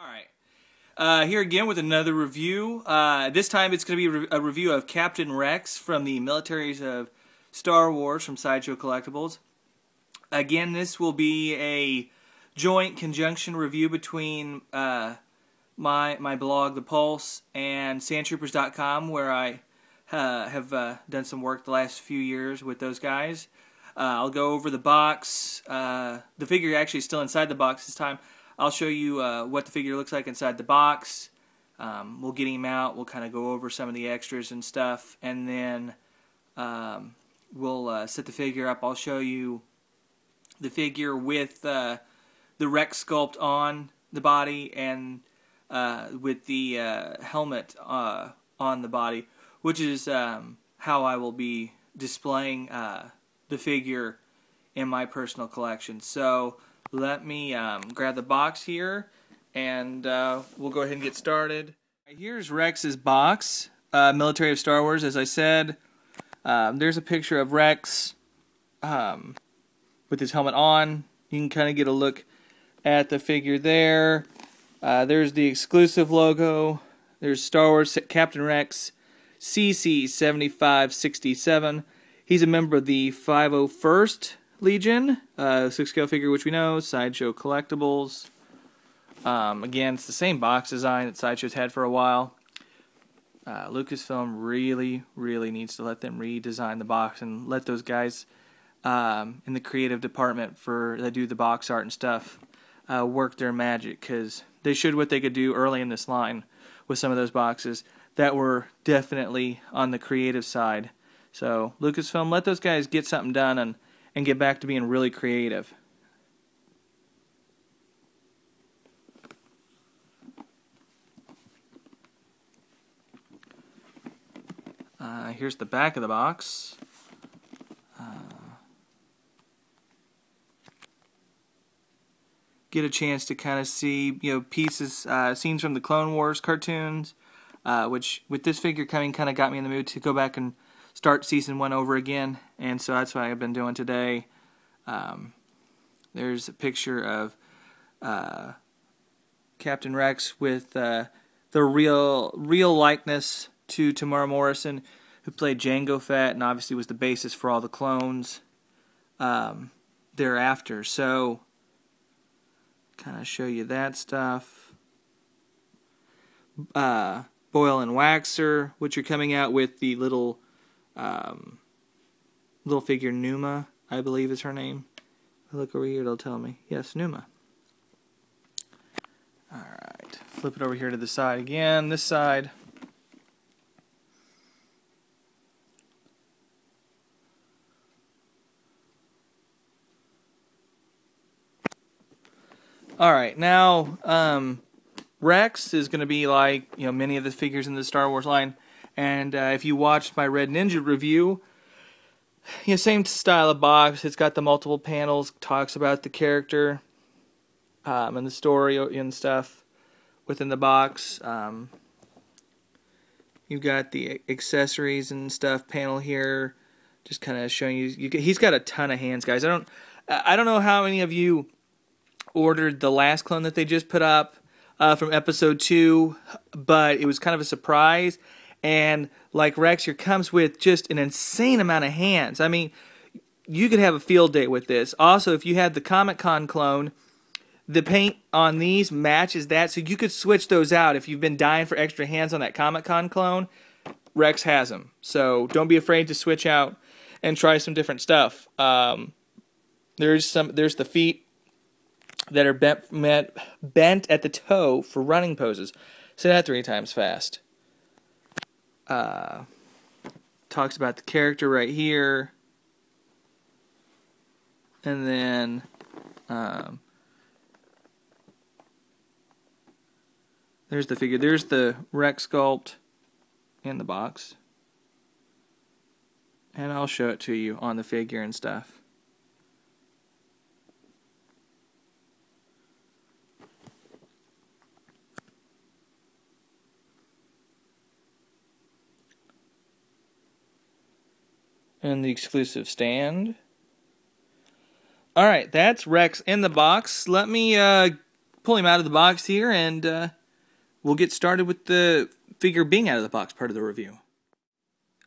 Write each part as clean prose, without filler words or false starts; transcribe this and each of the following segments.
Alright, here again with another review. This time it's going to be a review of Captain Rex from the militaries of Star Wars from Sideshow Collectibles. Again, this will be a joint conjunction review between my blog, The Pulse, and Sandtroopers.com, where I have done some work the last few years with those guys. I'll go over the box. The figure actually is still inside the box this time. I'll show you what the figure looks like inside the box. We'll get him out. We'll kind of go over some of the extras and stuff, and then we'll set the figure up. I'll show you the figure with the Rex sculpt on the body and with the helmet on the body, which is how I will be displaying the figure in my personal collection. So let me grab the box here, and we'll go ahead and get started. Here's Rex's box, Military of Star Wars, as I said. There's a picture of Rex with his helmet on. You can kind of get a look at the figure there. There's the exclusive logo. There's Star Wars Captain Rex CC 7567. He's a member of the 501st Legion, 6-scale figure, which we know, Sideshow Collectibles. Again, it's the same box design that Sideshow's had for a while. Lucasfilm really needs to let them redesign the box and let those guys in the creative department that do the box art and stuff work their magic, because they showed what they could do early in this line with some of those boxes that were definitely on the creative side. So Lucasfilm, let those guys get something done and get back to being really creative. Here's the back of the box. Get a chance to kind of see, pieces, scenes from the Clone Wars cartoons, which with this figure coming kind of got me in the mood to go back and start season 1 over again, and so that's what I've been doing today. There's a picture of Captain Rex with the real likeness to Tamara Morrison, who played Jango Fett and obviously was the basis for all the clones thereafter. So kind of show you that stuff. Boyle and Waxer, which are coming out with the little figure Numa, I believe is her name. If I look over here, it'll tell me. Yes, Numa. Alright, flip it over here to the side again, this side. Alright, now, Rex is going to be like, many of the figures in the Star Wars line. And if you watched my Red Ninja review, same style of box. It's got the multiple panels, talks about the character and the story and stuff within the box. You've got the accessories and stuff panel here, just kind of showing you. He's got a ton of hands, guys. I don't know how many of you ordered the last clone that they just put up from episode 2, but it was kind of a surprise. And like Rex here comes with just an insane amount of hands. I mean, you could have a field day with this. Also, if you had the Comic-Con clone, the paint on these matches that, so you could switch those out. If you've been dying for extra hands on that Comic-Con clone, Rex has them. So don't be afraid to switch out and try some different stuff. There's the feet that are bent at the toe for running poses. Say that 3 times fast. Talks about the character right here, and then there's the figure. There's the Rex sculpt in the box, and I'll show it to you on the figure and stuff. And the exclusive stand. Alright, that's Rex in the box. Let me pull him out of the box here, and we'll get started with the figure being out of the box part of the review.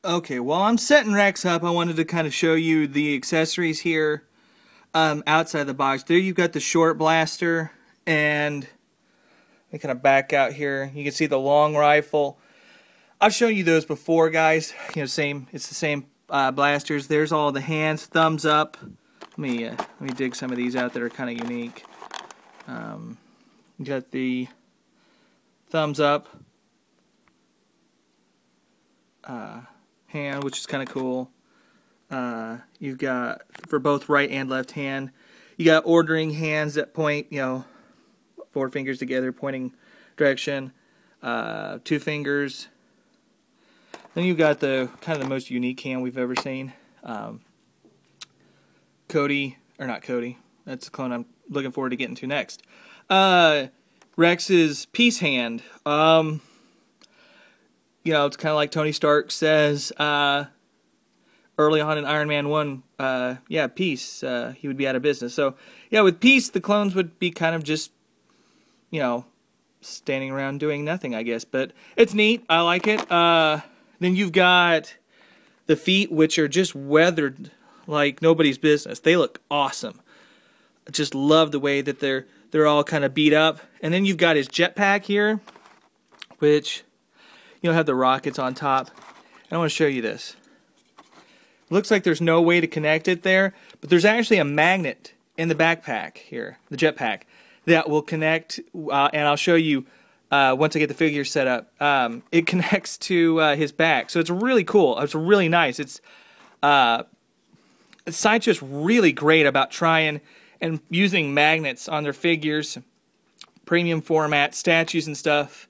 Okay, while I'm setting Rex up, I wanted to kind of show you the accessories here outside the box. There you've got the short blaster, and let me kind of back out here. You can see the long rifle. I've shown you those before, guys. You know, it's the same blasters. There's all the hands, thumbs up. Let me dig some of these out that are kind of unique. You got the thumbs up hand, which is kind of cool. You've got for both right and left hand. You got ordering hands that point, you know, 4 fingers together, pointing direction. 2 fingers. Then you've got the kind of the most unique hand we've ever seen. Cody, or not Cody. That's the clone I'm looking forward to getting to next. Rex's peace hand. You know, it's kind of like Tony Stark says early on in Iron Man 1, yeah, peace, he would be out of business. So, yeah, with peace, the clones would be kind of just, you know, standing around doing nothing, I guess. But it's neat. I like it. Then you've got the feet, which are just weathered like nobody's business. They look awesome. I just love the way that they're all kind of beat up. And then you've got his jetpack here, which, you know, have the rockets on top. And I want to show you this. It looks like there's no way to connect it there, but there's actually a magnet in the backpack here, the jetpack, that will connect, and I'll show you once I get the figure set up. It connects to his back, so it's really cool. It's really nice. It's Sideshow's really great about trying and using magnets on their figures, premium format, statues and stuff,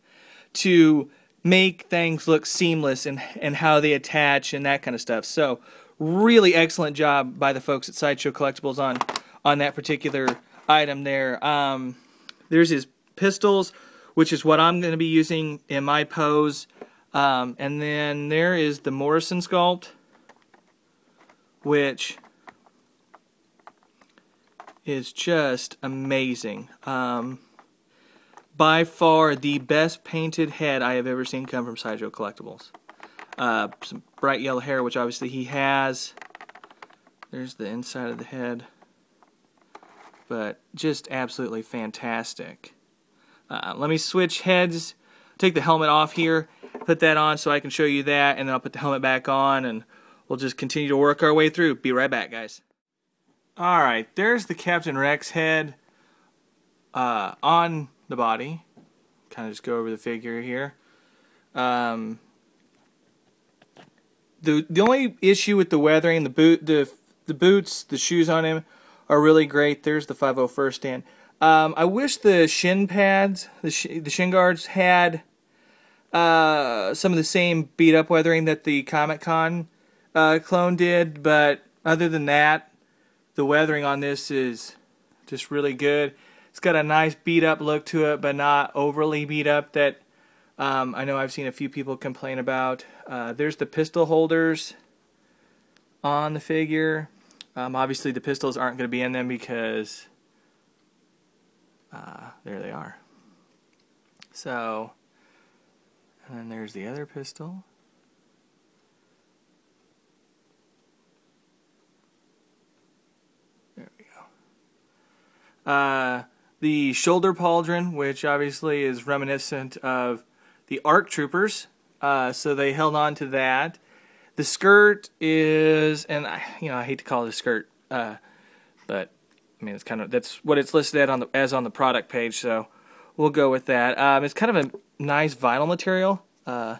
to make things look seamless and how they attach and that kind of stuff. So really excellent job by the folks at Sideshow Collectibles on that particular item there. There's his pistols, which is what I'm going to be using in my pose. And then there is the Morrison sculpt, which is just amazing. By far the best painted head I have ever seen come from Sideshow Collectibles. Some bright yellow hair, which obviously he has. There's the inside of the head. But just absolutely fantastic. Let me switch heads. Take the helmet off here. Put that on so I can show you that. And then I'll put the helmet back on. And we'll just continue to work our way through. Be right back, guys. Alright, there's the Captain Rex head on the body. Kind of just go over the figure here. The only issue with the weathering, the boots, the shoes on him are really great. There's the 501st stand. I wish the shin pads, the shin guards had some of the same beat up weathering that the Comic-Con clone did, but other than that, the weathering on this is just really good. It's got a nice beat up look to it, but not overly beat up that I know I've seen a few people complain about. There's the pistol holders on the figure. Obviously the pistols aren't going to be in them because there they are. So, and then there's the other pistol. There we go. The shoulder pauldron, which obviously is reminiscent of the ARC Troopers, so they held on to that. The skirt is, and I hate to call it a skirt, but I mean it's kind of, that's what it's listed as on the product page, so we'll go with that. It's kind of a nice vinyl material. My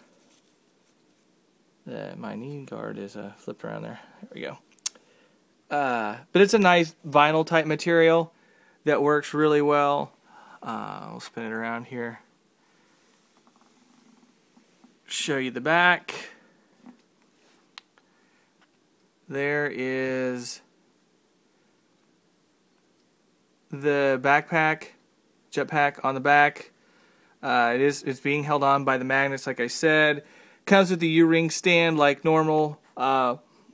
knee guard is flipped around there. There we go. But it's a nice vinyl type material that works really well. We'll spin it around here. Show you the back. There is the backpack, jetpack on the back. It's being held on by the magnets, like I said. Comes with the U-ring stand like normal,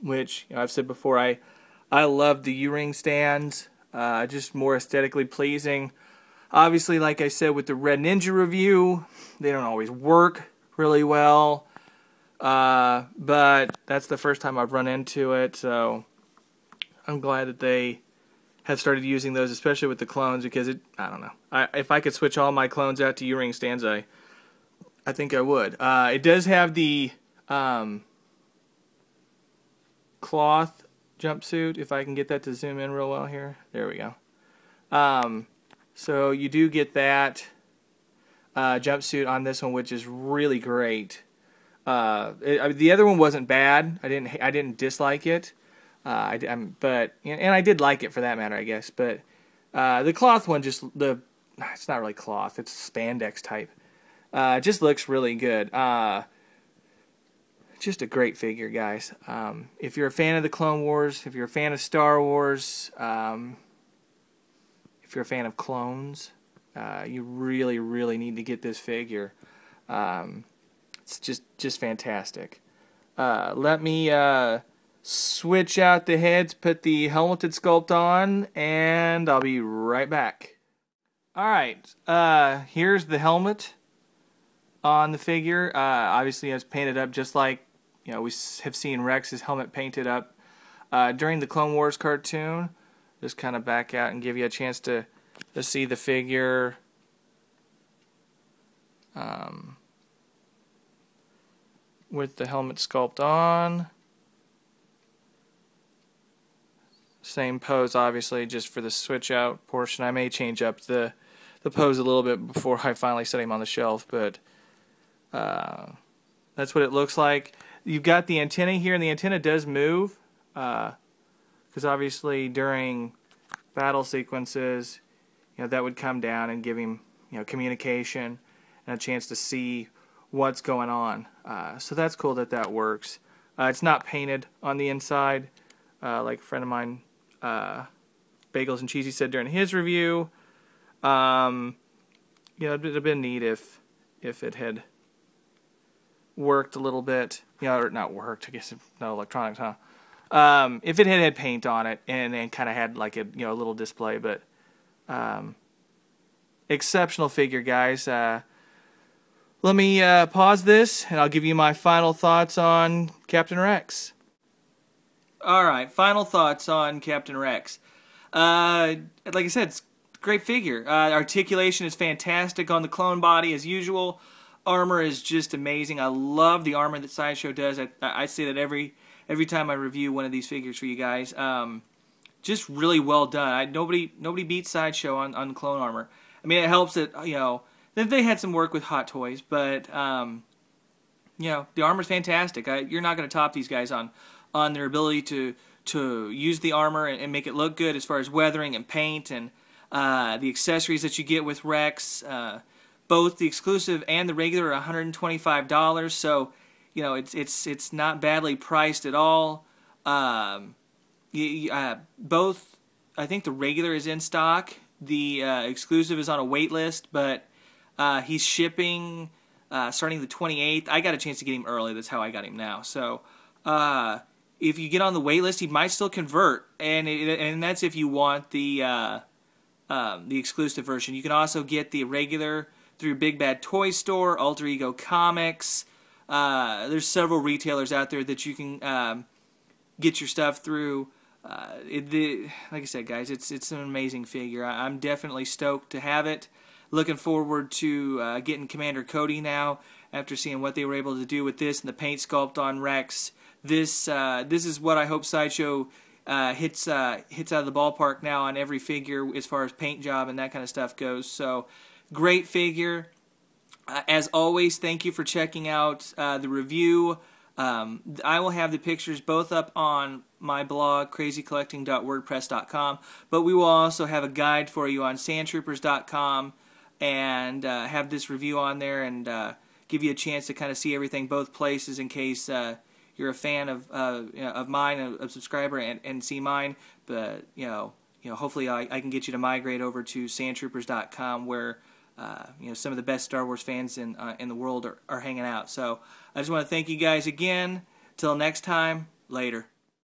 which I've said before. I love the U-ring stands. Just more aesthetically pleasing. Obviously, like I said with the Red Ninja review, they don't always work really well. But that's the first time I've run into it, so I'm glad that they have started using those, especially with the clones, because I don't know. If I could switch all my clones out to U-ring stands, I think I would. It does have the cloth jumpsuit, if I can get that to zoom in real well here. There we go. So you do get that jumpsuit on this one, which is really great. The other one wasn't bad. I didn't dislike it. But I did like it for that matter, I guess. But the cloth one it's not really cloth. It's spandex type. It just looks really good. Just a great figure, guys. If you're a fan of the Clone Wars, if you're a fan of Star Wars, if you're a fan of clones, you really, really need to get this figure. It's just fantastic. Let me switch out the heads, put the helmeted sculpt on, and I'll be right back. Alright, here's the helmet on the figure. Obviously it's painted up just like we have seen Rex's helmet painted up during the Clone Wars cartoon. Just kind of back out and give you a chance to see the figure. With the helmet sculpt on. Same pose, obviously, just for the switch out portion. I may change up the pose a little bit before I finally set him on the shelf, but that's what it looks like. You've got the antenna here, and the antenna does move, because obviously during battle sequences, that would come down and give him communication and a chance to see what's going on. So that's cool that works. It's not painted on the inside, like a friend of mine, Bagels and Cheesy, said during his review. It'd have been neat if it had worked a little bit, or not worked, I guess, no electronics, huh? If it had paint on it and kind of had like a little display, but exceptional figure, guys. Let me pause this, and I'll give you my final thoughts on Captain Rex. Alright, final thoughts on Captain Rex. Like I said, it's a great figure. Articulation is fantastic on the clone body, as usual. Armor is just amazing. I love the armor that Sideshow does. I say that every time I review one of these figures for you guys. Just really well done. Nobody beats Sideshow on clone armor. I mean, it helps that they had some work with Hot Toys, but the armor's fantastic. You're not going to top these guys on their ability to use the armor and make it look good as far as weathering and paint and the accessories that you get with Rex. Both the exclusive and the regular are $125, so it's not badly priced at all. Both, I think the regular is in stock. The exclusive is on a wait list, but he's shipping starting the 28th. I got a chance to get him early. That's how I got him now. So if you get on the wait list, he might still convert, and that's if you want the exclusive version. You can also get the regular through Big Bad Toy Store, Alter Ego Comics. There's several retailers out there that you can get your stuff through. Like I said, guys, it's an amazing figure. I'm definitely stoked to have it. Looking forward to getting Commander Cody now after seeing what they were able to do with this and the paint sculpt on Rex. This is what I hope Sideshow hits out of the ballpark now on every figure as far as paint job and that kind of stuff goes. So great figure. As always, thank you for checking out the review. I will have the pictures both up on my blog, crazycollecting.wordpress.com, but we will also have a guide for you on sandtroopers.com and have this review on there and give you a chance to kind of see everything both places in case you're a fan of mine, a subscriber, and see mine. But hopefully I can get you to migrate over to sandtroopers.com where some of the best Star Wars fans in the world are hanging out. So I just want to thank you guys again. Till next time, later.